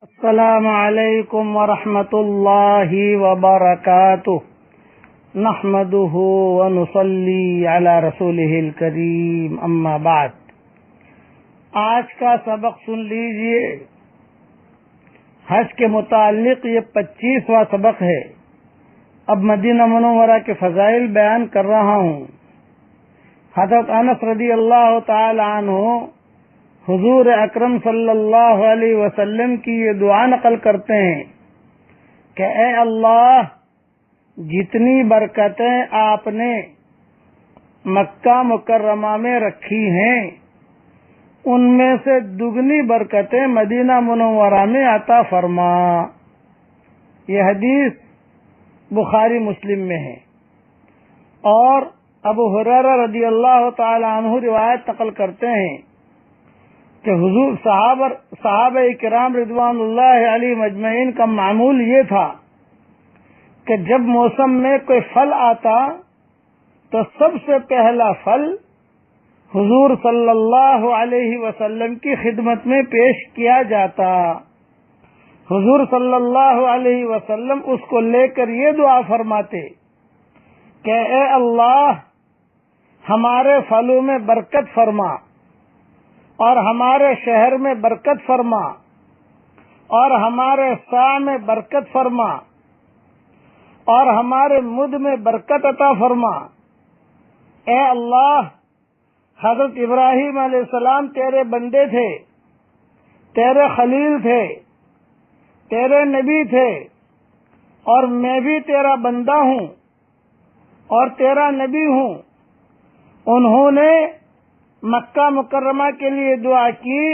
السلام علیکم ورحمۃ اللہ وبرکاتہ نحمده ونصلی علی رسولہ الکریم اما بعد۔ آج کا سبق سن لیجئے۔ حج کے متعلق یہ 25واں سبق ہے۔ اب مدینہ منورہ کے فضائل بیان کر رہا ہوں۔ حضرت انس رضی اللہ تعالی عنہ حضور اکرم صلی اللہ علیہ وسلم کی یہ دعا نقل کرتے ہیں کہ اے اللہ، جتنی برکتیں آپ نے مکہ مکرمہ میں رکھی ہیں ان میں سے دگنی برکتیں مدینہ منورہ میں عطا فرما۔ یہ حدیث بخاری مسلم میں ہے، اور ابو ہریرہ رضی اللہ تعالی عنہ روایت نقل کرتے ہیں کہ حضور صحابہ کرام رضوان اللہ علیہ مجمعین کا معمول یہ تھا کہ جب موسم میں کوئی پھل آتا تو سب سے پہلا پھل حضور صلی اللہ علیہ وسلم کی خدمت میں پیش کیا جاتا۔ حضور صلی اللہ علیہ وسلم اس کو لے کر یہ دعا فرماتے کہ اے اللہ، ہمارے پھلوں میں برکت فرما، اور ہمارے شہر میں برکت فرما، اور ہمارے سا میں برکت فرما، اور ہمارے مد میں برکت عطا فرما۔ اے اللہ، حضرت ابراہیم علیہ السلام تیرے بندے تھے، تیرے خلیل تھے، تیرے نبی تھے، اور میں بھی تیرا بندہ ہوں اور تیرا نبی ہوں۔ انہوں نے مکہ مکرمہ کے لیے دعا کی،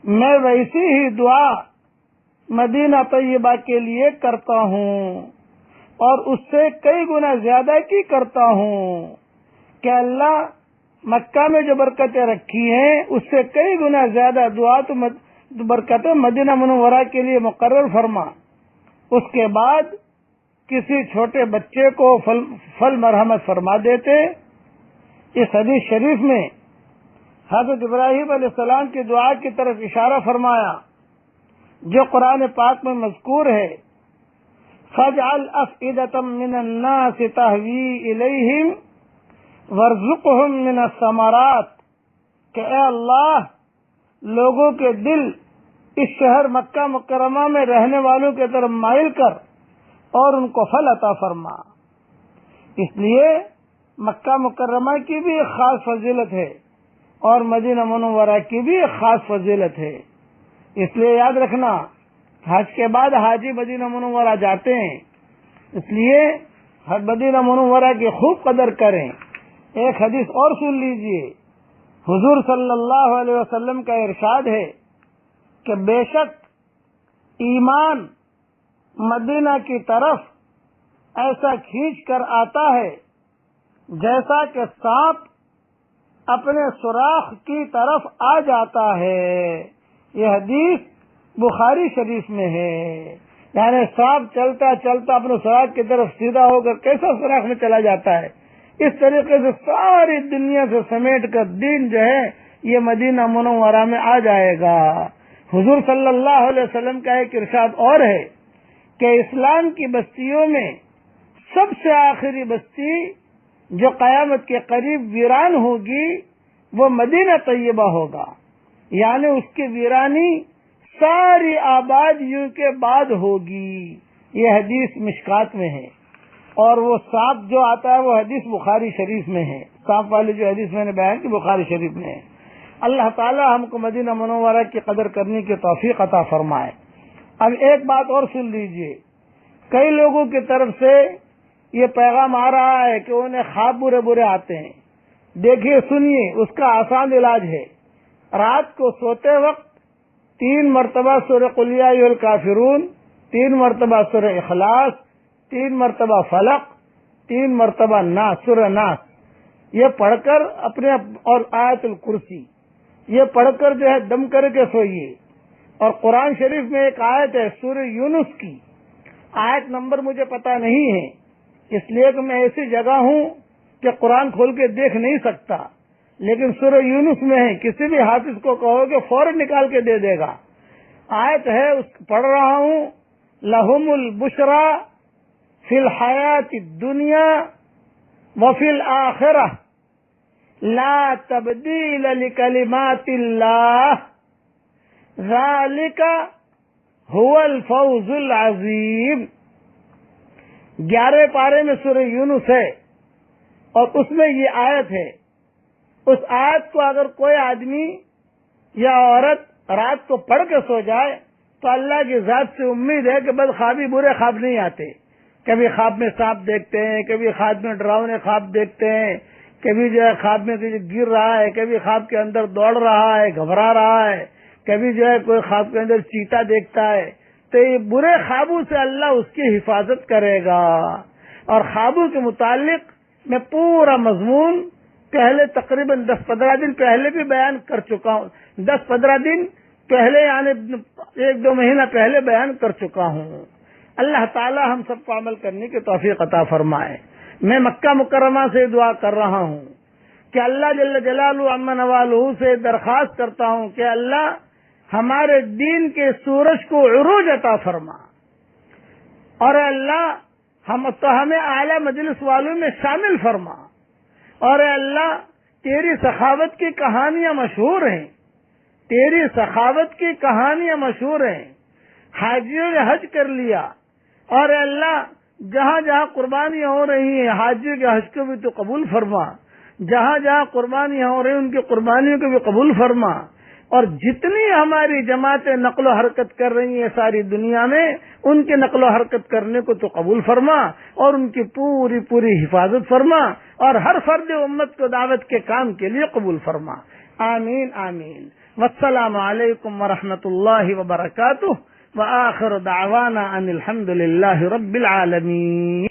میں ویسی ہی دعا مدینہ طیبہ کے لیے کرتا ہوں، اور اس سے کئی گنا زیادہ کی کرتا ہوں کہ اللہ، مکہ میں جو برکتیں رکھی ہیں اس سے کئی گنا زیادہ دعا تو برکتیں مدینہ منورہ کے لیے مقرر فرما۔ اس کے بعد کسی چھوٹے بچے کو فل مرحمت فرما دیتے۔ اس حدیث شریف میں حضرت ابراہیم علیہ السلام کی دعا کی طرف اشارہ فرمایا جو قرآن پاک میں مذکور ہے، فَاجْعَلْ أَفْئِدَةً مِّنَ النَّاسِ تَهْوِي إِلَيْهِمْ وَارْزُقْهُم مِّنَ الثَّمَرَاتِ کہ اے اللہ، لوگوں کے دل اس شہر مکہ مکرمہ میں رہنے والوں کی طرف مائل کر اور ان کو پھل عطا فرما۔ اس لیے مکہ مکرمہ کی بھی ایک خاص فضیلت ہے اور مدینہ منورہ کی بھی ایک خاص فضیلت ہے۔ اس لیے یاد رکھنا، حج کے بعد حاجی مدینہ منورہ جاتے ہیں، اس لیے مدینہ منورہ کی خوب قدر کریں۔ ایک حدیث اور سن لیجئے۔ حضور صلی اللہ علیہ وسلم کا ارشاد ہے کہ بے شک ایمان مدینہ کی طرف ایسا کھینچ کر آتا ہے جیسا کہ سانپ اپنے سوراخ کی طرف آ جاتا ہے۔ یہ حدیث بخاری شریف میں ہے، یعنی سانپ چلتا چلتا اپنے سوراخ کی طرف سیدھا ہو کر کیسا سوراخ میں چلا جاتا ہے، اس طریقے سے ساری دنیا سے سمیٹ کر دین جو ہے یہ مدینہ منورہ میں آ جائے گا۔ حضور صلی اللہ علیہ وسلم کا ایک ارشاد اور ہے کہ اسلام کی بستیوں میں سب سے آخری بستی جو قیامت کے قریب ویران ہوگی وہ مدینہ طیبہ ہوگا، یعنی اس کی ویرانی ساری آبادیوں کے بعد ہوگی۔ یہ حدیث مشکات میں ہے، اور وہ سانپ جو آتا ہے وہ حدیث بخاری شریف میں ہے۔ سانپ والی جو حدیث میں نے بیان کی بخاری شریف میں ہے۔ اللہ تعالی ہم کو مدینہ منورہ کی قدر کرنے کی توفیق عطا فرمائے۔ اب ایک بات اور سن لیجئے۔ کئی لوگوں کی طرف سے یہ پیغام آ رہا ہے کہ انہیں خواب برے برے آتے ہیں۔ دیکھیے، سنیے، اس کا آسان علاج ہے۔ رات کو سوتے وقت 3 مرتبہ سورہ قل یا ایھا الکافرون، 3 مرتبہ سورہ اخلاص، 3 مرتبہ فلق، 3 مرتبہ ناس، سورہ ناس، یہ پڑھ کر اپنے، اور آیت الکرسی یہ پڑھ کر جو ہے دم کر کے سوئیے۔ اور قرآن شریف میں ایک آیت ہے سورہ یونس کی، آیت نمبر مجھے پتا نہیں ہے اس لیے کہ میں ایسی جگہ ہوں کہ قرآن کھول کے دیکھ نہیں سکتا، لیکن سورہ یونس میں ہے، کسی بھی حافظ کو کہو کہ فوراً نکال کے دے دے گا۔ آیت ہے اس کو پڑھ رہا ہوں، لہم البشرا فی الحیات الدنیا وفی الآخرہ لا تبدیل لکلمات اللہ ذالک هو الفوز العظیم۔ 11 پارے میں سورہ یونس ہے اور اس میں یہ آیت ہے۔ اس آیت کو اگر کوئی آدمی یا عورت رات کو پڑھ کے سو جائے تو اللہ کی ذات سے امید ہے کہ بد خوابی، برے خواب نہیں آتے۔ کبھی خواب میں سانپ دیکھتے ہیں، کبھی خواب میں ڈراؤنے خواب دیکھتے ہیں، کبھی جو ہے خواب میں گر رہا ہے، کبھی خواب کے اندر دوڑ رہا ہے، گھبرا رہا ہے، کبھی جو ہے کوئی خواب کے اندر چیتا دیکھتا ہے۔ تو یہ برے خوابوں سے اللہ اس کی حفاظت کرے گا۔ اور خوابوں کے متعلق میں پورا مضمون پہلے تقریباً 10-15 دن پہلے بھی بیان کر چکا ہوں، 10-15 دن پہلے یعنی 1-2 مہینہ پہلے بیان کر چکا ہوں۔ اللہ تعالی ہم سب کو عمل کرنے کی توفیق عطا فرمائے۔ میں مکہ مکرمہ سے دعا کر رہا ہوں کہ اللہ جل جلالہ عما نوالہ سے درخواست کرتا ہوں کہ اللہ ہمارے دین کے سورج کو عروج عطا فرما، اور اللہ ہمیں اعلی مجلس والوں میں شامل فرما، اور اللہ تیری سخاوت کی کہانیاں مشہور ہیں، تیری سخاوت کی کہانیاں مشہور ہیں۔ حاجیوں نے حج کر لیا، اور اللہ جہاں جہاں قربانیاں ہو رہی ہیں حاجیوں کے حج کو بھی تو قبول فرما، جہاں جہاں قربانیاں ہو رہی ہیں ان کی قربانیوں کو بھی قبول فرما، اور جتنی ہماری جماعتیں نقل و حرکت کر رہی ہیں ساری دنیا میں ان کے نقل و حرکت کرنے کو تو قبول فرما، اور ان کی پوری پوری حفاظت فرما، اور ہر فرد امت کو دعوت کے کام کے لیے قبول فرما۔ آمین آمین۔ والسلام علیکم ورحمۃ اللہ وبرکاتہ، وآخر دعوانا ان الحمد للہ رب العالمین۔